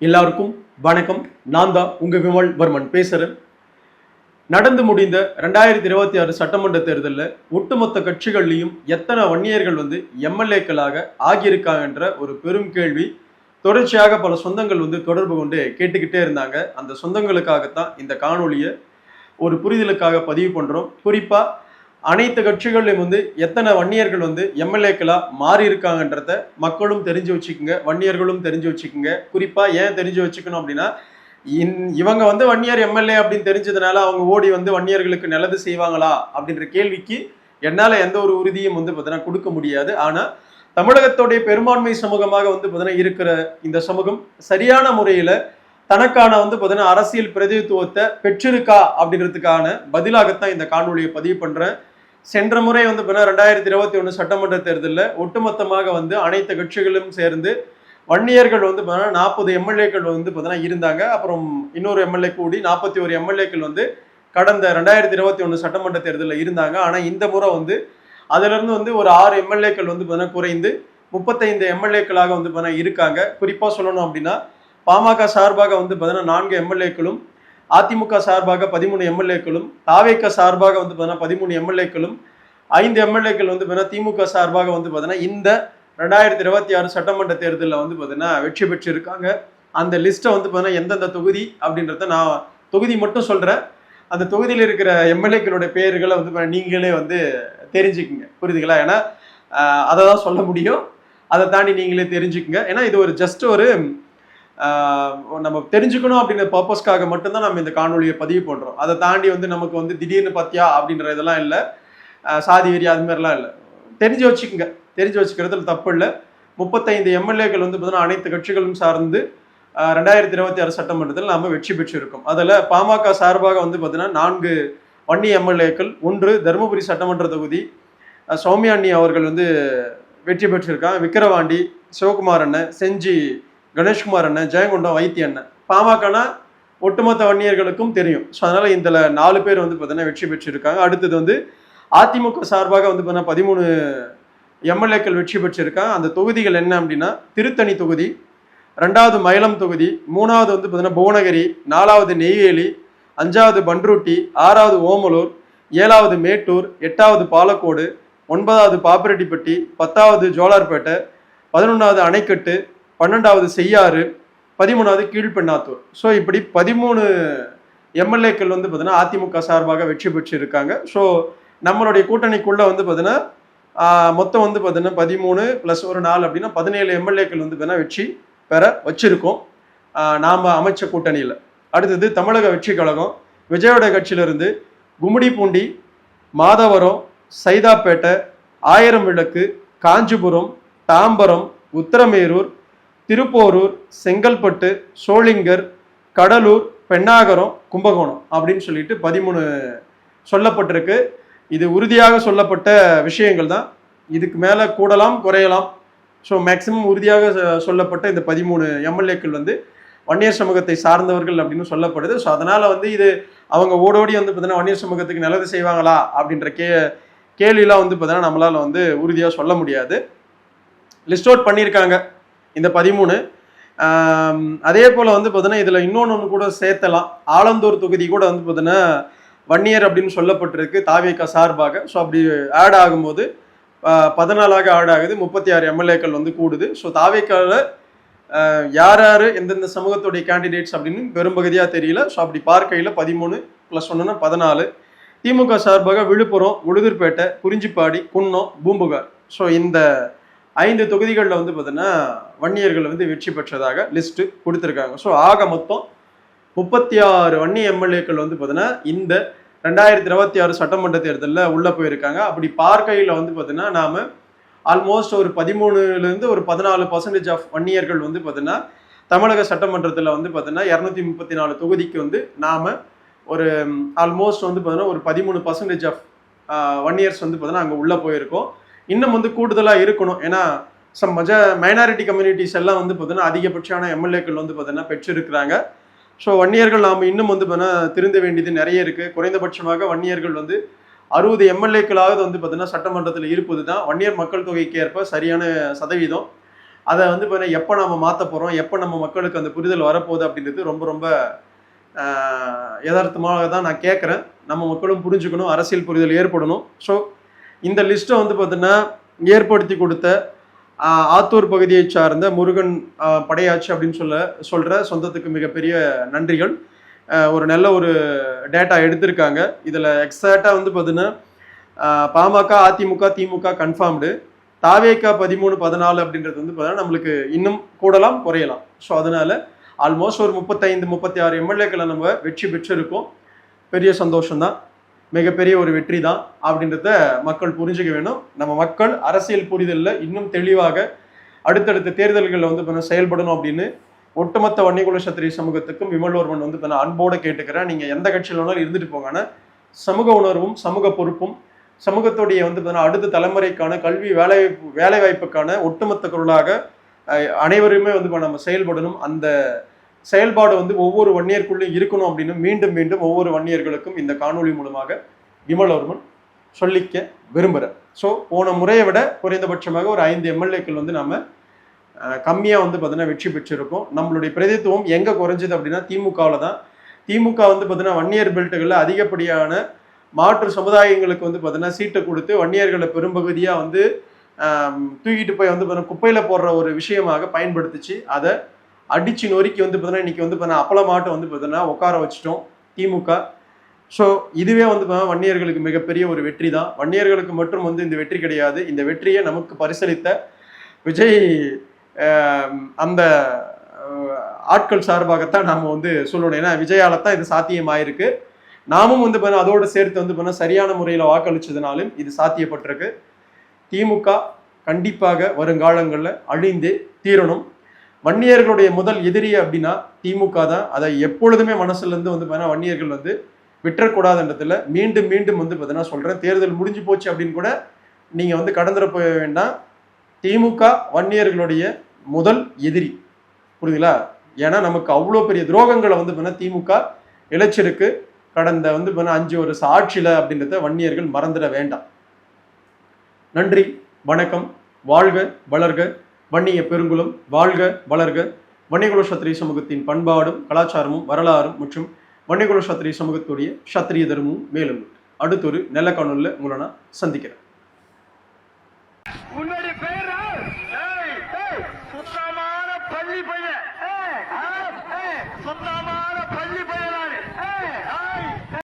எல்லாருக்கும் வணக்கம். நான் தான் உங்க விமல் வர்மன் பேசுறேன். நடந்து முடிந்த 2026 சட்டமன்ற தேர்தலில் ஒட்டுமொத்த கட்சிகள்லையும் எத்தனை வன்னியர்கள் எம்எல்ஏக்களாக ஆகியிருக்காங்கன்ற ஒரு பெரும் கேள்வி தொடர்ச்சியாக பல சொந்தங்கள் தொடர்பு கொண்டு கேட்டுக்கிட்டே இருந்தாங்க. அந்த சொந்தங்களுக்காகத்தான் இந்த காணொலியை ஒரு புரிதலுக்காக பதிவு பண்றோம். குறிப்பா அனைத்து கட்சிகள்லையும் எத்தனை வன்னியர்கள் எம்எல்ஏக்களா மாறி இருக்காங்கன்றத மக்களும் தெரிஞ்சு வச்சுக்கோங்க, வன்னியர்களும் தெரிஞ்சு வச்சுக்கோங்க. குறிப்பா ஏன் தெரிஞ்சு வச்சுக்கணும் அப்படின்னா, இவங்க வன்னியர் எம்எல்ஏ அப்படின்னு தெரிஞ்சதுனால அவங்க ஓடி வன்னியர்களுக்கு நல்லது செய்வாங்களா அப்படின்ற கேள்விக்கு என்னால எந்த ஒரு உறுதியும் பார்த்தீங்கன்னா கொடுக்க முடியாது. ஆனா தமிழகத்துடைய பெரும்பான்மை சமூகமாக பார்த்தீங்கன்னா இருக்கிற இந்த சமூகம் சரியான முறையில தனக்கான பார்த்தீங்கன்னா அரசியல் பிரதிநிதித்துவத்தை பெற்றிருக்கா அப்படின்றதுக்கான பதிலாகத்தான் இந்த காணொலியை பதிவு பண்றேன். சென்ற முறை 2021 சட்டமன்ற தேர்தலில் ஒட்டுமொத்தமாக அனைத்து கட்சிகளும் சேர்ந்து வன்னியர்கள் 40 எம்எல்ஏக்கள் பார்த்தீங்கன்னா இருந்தாங்க. அப்புறம் இன்னொரு எம்எல்ஏ கூடி 41 எம்எல்ஏக்கள் கடந்த 2021 சட்டமன்ற தேர்தலில் இருந்தாங்க. ஆனால் இந்த முறை அதுல இருந்து ஒரு 6 எம்எல்ஏக்கள் பார்த்தீங்கன்னா குறைந்து 35 எம்எல்ஏக்களாக பார்த்தீங்கன்னா இருக்காங்க. குறிப்பா சொல்லணும் அப்படின்னா பாமக சார்பாக பார்த்தீங்கன்னா 4 எம்எல்ஏக்களும், அதிமுக சார்பாக 13 எம்எல்ஏக்களும், தாவேக சார்பாக பார்த்தீங்கன்னா 13 எம்எல்ஏக்களும், 5 எம்எல்ஏக்கள் பார்த்தீங்கன்னா திமுக சார்பாக பார்த்தீங்கன்னா இந்த 2026 சட்டமன்ற தேர்தலில் பார்த்தீங்கன்னா வெற்றி பெற்றிருக்காங்க. அந்த லிஸ்ட்டை பார்த்தீங்கன்னா எந்தெந்த தொகுதி அப்படின்றத நான் தொகுதி மட்டும் சொல்றேன். அந்த தொகுதியில் இருக்கிற எம்எல்ஏக்களுடைய பெயர்களை நீங்களே தெரிஞ்சுக்குங்க, புரியுதுங்களா? ஏன்னா அதை தான் சொல்ல முடியும். அதை தாண்டி நீங்களே தெரிஞ்சுக்குங்க. ஏன்னா இது ஒரு ஜஸ்ட் ஒரு நம்ம தெரிஞ்சுக்கணும் அப்படிங்கிற பர்பஸ்க்காக மட்டும்தான் நம்ம இந்த காணொலியை பதிவு பண்றோம். அதை தாண்டி நமக்கு திடீர்னு பத்தியா அப்படின்ற இதெல்லாம் இல்லை, சாதி வெறி அது மாதிரிலாம் இல்லை. தெரிஞ்சு வச்சுக்கோங்க, தெரிஞ்சு வச்சுக்கிறதுல தப்பு இல்லை. 35 எம்எல்ஏக்கள் பார்த்தீங்கன்னா அனைத்து கட்சிகளும் சார்ந்து 2026 சட்டமன்றத்தில் நாம வெற்றி பெற்றிருக்கோம். அதில் பாமக சார்பாக பார்த்தீங்கன்னா 4 வன்னி எம்எல்ஏக்கள், 1 தருமபுரி சட்டமன்ற தொகுதி சௌமியா அண்ணி அவர்கள் வெற்றி பெற்றிருக்காங்க. விக்கிரவாண்டி சிவகுமார் அண்ணன், செஞ்சி கணேஷ்குமார் அண்ணன், ஜெயங்கொண்டம் வைத்திய அண்ணன். பாமகனா ஒட்டுமொத்த வன்னியர்களுக்கும் தெரியும். ஸோ அதனால இந்த 4 பேர் பார்த்தீங்கன்னா வெற்றி பெற்றிருக்காங்க. அடுத்தது அதிமுக சார்பாக பார்த்தீங்கன்னா 13 எம்எல்ஏக்கள் வெற்றி பெற்றிருக்காங்க. அந்த தொகுதிகள் என்ன அப்படின்னா, திருத்தணி தொகுதி, 2வது மயிலம் தொகுதி, 3வது பார்த்தீங்கன்னா புவனகிரி, 4வது நெய்வேலி, 5வது பண்ருட்டி, 6வது ஓமலூர், 7வது மேட்டூர், 8வது பாலக்கோடு, 9வது பாப்பிரெட்டிப்பட்டி, 10வது ஜோலார்பேட்டை, 11வது அணைக்கட்டு, 12வது செய்யாறு, 13வது கீழ்பெண்ணாத்தூர். ஸோ இப்படி 13 எம்எல்ஏக்கள் பார்த்தீங்கன்னா அதிமுக சார்பாக வெற்றி பெற்றிருக்காங்க. ஸோ நம்மளுடைய கூட்டணிக்குள்ள பார்த்தீங்கன்னா மொத்தம் பார்த்தீங்கன்னா 13 + ஒரு 4 அப்படின்னா 17 எம்எல்ஏக்கள் பார்த்தீங்கன்னா வெற்றி பெற வச்சிருக்கோம் நாம அமைச்ச கூட்டணியில். அடுத்தது தமிழக வெற்றி கழகம் விஜயோட கட்சியிலிருந்து கும்மிடிப்பூண்டி, மாதவரம், சைதாப்பேட்டை, ஆயிரம் விளக்கு, காஞ்சிபுரம், தாம்பரம், உத்திரமேரூர், திருப்போரூர், செங்கல்பட்டு, சோளிங்கர், கடலூர், பெண்ணாகரம், கும்பகோணம் அப்படின்னு சொல்லிட்டு 13 சொல்லப்பட்டிருக்கு. இது உறுதியாக சொல்லப்பட்ட விஷயங்கள் தான். இதுக்கு மேலே கூடலாம் குறையலாம். ஸோ மேக்சிமம் உறுதியாக சொல்லப்பட்ட இந்த 13 எம்எல்ஏக்கள் வன்னியர் சமூகத்தை சார்ந்தவர்கள் அப்படின்னு சொல்லப்படுது. ஸோ அதனால இது அவங்க ஓடோடி பார்த்தீங்கன்னா வன்னியர் சமூகத்துக்கு நல்லது செய்வாங்களா அப்படின்ற கேள்வியெல்லாம் பார்த்தீங்கன்னா நம்மளால உறுதியாக சொல்ல முடியாது. லிஸ்ட் அவுட் பண்ணியிருக்காங்க இந்த 13. அதே போல் பார்த்தீங்கன்னா இதில் இன்னொன்று கூட சேர்த்தலாம். ஆலந்தூர் தொகுதி கூட பார்த்தீங்கன்னா வன்னியர் அப்படின்னு சொல்லப்பட்டிருக்கு தாவேக சார்பாக. ஸோ அப்படி ஆட் ஆகும்போது 14ஆக ஆட் ஆகுது, 36 எம்எல்ஏக்கள் கூடுது. ஸோ தாவேக்காவில் யார் யார் எந்தெந்த சமூகத்துடைய கேண்டிடேட்ஸ் அப்படின்னு பெரும்பகுதியாக தெரியல. ஸோ அப்படி பார்க்கையில் 13 + 1 14. திமுக சார்பாக விழுப்புரம், உளுதூர்பேட்டை, குறிஞ்சிப்பாடி, குன்னம், பூம்புகார். ஸோ இந்த 5 தொகுதிகளில் பார்த்தீங்கன்னா வன்னியர்கள் வெற்றி பெற்றதாக லிஸ்ட்டு கொடுத்துருக்காங்க. ஸோ ஆக மொத்தம் 36 வன்னி எம்எல்ஏக்கள் பார்த்தீங்கன்னா இந்த 2026 சட்டமன்ற தேர்தலில் உள்ளே போயிருக்காங்க. அப்படி பார்க்கையில் பார்த்தீங்கன்னா நாம ஆல்மோஸ்ட் ஒரு 13லேருந்து ஒரு 14% ஆஃப் வன்னியர்கள் பார்த்தீங்கன்னா தமிழக சட்டமன்றத்தில் பார்த்தீங்கன்னா 234 தொகுதிக்கு நாம ஒரு ஆல்மோஸ்ட் பார்த்தீங்கன்னா ஒரு 13% ஆஃப் வன்னியர்ஸ் பார்த்தீங்கன்னா அங்கே உள்ளே போயிருக்கோம். இன்னும் கூடுதலாக இருக்கணும். ஏன்னா சம் மைனாரிட்டி கம்யூனிட்டிஸ் எல்லாம் பார்த்தீங்கன்னா அதிகபட்சமான எம்எல்ஏக்கள் பார்த்தீங்கன்னா பெற்றிருக்கிறாங்க. ஸோ வன்னியர்கள் நாம் இன்னும் பார்த்தீங்கன்னா திருந்த வேண்டியது நிறைய இருக்குது. குறைந்தபட்சமாக வன்னியர்கள் 60 எம்எல்ஏக்களாவது பார்த்தீங்கன்னா சட்டமன்றத்தில் இருப்பது தான் வன்னியர் மக்கள் தொகைக்கு ஏற்ப சரியான சதவீதம். அதை வந்து பார்த்தீங்கன்னா எப்போ நம்ம மாற்ற போகிறோம், எப்போ நம்ம மக்களுக்கு அந்த புரிதல் வரப்போகுது அப்படின்றது ரொம்ப ரொம்ப யதார்த்தமாக தான் நான் கேட்குறேன். நம்ம மக்களும் புரிஞ்சுக்கணும், அரசியல் புரிதல் ஏற்படணும். ஸோ இந்த லிஸ்ட்டை வந்து பார்த்தீங்கன்னா ஏற்படுத்தி கொடுத்த ஆத்தூர் பகுதியை சார்ந்த முருகன் படையாச்சி அப்படின்னு சொல்கிற சொந்தத்துக்கு மிகப்பெரிய நன்றிகள். ஒரு நல்ல ஒரு டேட்டா எடுத்திருக்காங்க. இதில் எக்ஸாக்டாக வந்து பார்த்தீங்கன்னா பாமக, அதிமுக, திமுக கன்ஃபார்ம்டு. தாவேகா 13, 14 அப்படின்றது வந்து பார்த்தீங்கன்னா நம்மளுக்கு இன்னும் கூடலாம் குறையலாம். ஸோ அதனால ஆல்மோஸ்ட் ஒரு 35, 36 எம்எல்ஏக்களை நம்ம வெற்றி பெற்றிருக்கோம். பெரிய சந்தோஷம்தான், மிகப்பெரிய ஒரு வெற்றி தான் அப்படின்றத மக்கள் புரிஞ்சுக்க வேணும். நம்ம மக்கள் அரசியல் புரிதலில் இன்னும் தெளிவாக அடுத்தடுத்த தேர்தல்களில் வந்து செயல்படணும் அப்படின்னு ஒட்டுமொத்த வன்னியகுல சத்திரிய சமூகத்துக்கும் விமல்வர்மன் வந்து அன்போடு கேட்டுக்கிறேன். நீங்கள் எந்த கட்சியில் வேணாலும் இருந்துட்டு போங்க, ஆனால் சமூக உணர்வும் சமூக பொறுப்பும் சமூகத்துடைய வந்து அடுத்த தலைமுறைக்கான கல்வி வேலைவாய்ப்புக்கான ஒட்டுமொத்த குரலாக அனைவருமே வந்து நம்ம செயல்படணும். அந்த செயல்பாடு வந்து ஒவ்வொரு வன்னியருக்குள்ளும் இருக்கணும் அப்படின்னு மீண்டும் மீண்டும் ஒவ்வொரு வன்னியர்களுக்கும் இந்த காணொலி மூலமாக விமல்வர்மன் சொல்லிக்க விரும்புகிறேன். ஸோ போன முறையை விட குறைந்தபட்சமாக ஒரு 5 எம்எல்ஏக்கள் வந்து நம்ம கம்மியாக வந்து பார்த்தீங்கன்னா வெற்றி பெற்றிருக்கோம். நம்மளுடைய பிரதித்துவம் எங்கே குறைஞ்சது அப்படின்னா திமுகவில் தான். திமுக வந்து பார்த்தீங்கன்னா வன்னியர் பெல்ட்டுகளில் அதிகப்படியான மாற்று சமுதாயங்களுக்கு வந்து பார்த்தீங்கன்னா சீட்டை கொடுத்து வன்னியர்களை பெரும்பகுதியாக வந்து தூக்கிட்டு போய் வந்து பார்த்தீங்கன்னா குப்பையில் போடுற ஒரு விஷயமாக பயன்படுத்திச்சு. அதை அடிச்சு நொறுக்கி வந்து பார்த்தீங்கன்னா இன்னைக்கு வந்து பார்த்தீங்கன்னா அப்பளமாட்டம் வந்து பார்த்தீங்கன்னா உட்கார வச்சிட்டோம் திமுக. ஸோ இதுவே வந்து பார்த்தீங்கன்னா வன்னியர்களுக்கு மிகப்பெரிய ஒரு வெற்றி தான். வன்னியர்களுக்கு மட்டும் வந்து இந்த வெற்றி கிடையாது. இந்த வெற்றியை நமக்கு பரிசளித்த விஜய் அந்த ஆட்கள் சார்பாகத்தான் நாம் வந்து சொல்லணும். ஏன்னா விஜயால தான் இது சாத்தியமாயிருக்கு. நாமும் வந்து பார்த்தீங்கன்னா அதோடு சேர்த்து வந்து பார்த்தீங்கன்னா சரியான முறையில் வாக்களிச்சதுனாலும் இது சாத்தியப்பட்டிருக்கு. திமுக கண்டிப்பாக வருங்காலங்களில் அழிந்தே தீரணும். வன்னியர்களுடைய முதல் எதிரி அப்படின்னா திமுக தான். அதை எப்பொழுதுமே மனசுல இருந்து வந்து பார்த்தீங்கன்னா வன்னியர்கள் வந்து விட்டுறக்கூடாதுன்றதுல மீண்டும் மீண்டும் வந்து பார்த்தீங்கன்னா சொல்றேன். தேர்தல் முடிஞ்சு போச்சு அப்படின்னு கூட நீங்க வந்து கடந்துட போக வேண்டாம். திமுக வன்னியர்களுடைய முதல் எதிரி, புரியுதுங்களா? ஏன்னா நமக்கு அவ்வளோ பெரிய துரோகங்களை வந்து பார்த்தீங்கன்னா திமுக இழைச்சிருக்கு கடந்த வந்து பார்த்தீங்கன்னா 5 வருஷ ஆட்சியில அப்படின்றத வன்னியர்கள் மறந்துட வேண்டாம். நன்றி, வணக்கம், வாழ்க வளர்க வன்னிய பெருங்குலம், வாழ்க வளர்க வன்னியகுல சத்திரிய சமூகத்தின் பண்பாடும் கலாச்சாரமும் வரலாறும் மற்றும் வன்னியகுல சத்திரிய சமூகத்துடைய சத்திரிய தர்மமும் மேலும். அடுத்தொரு நல்ல காணொலியில் உங்களை நான் சந்திக்கிறேன். சுத்தமான பள்ளி பையன்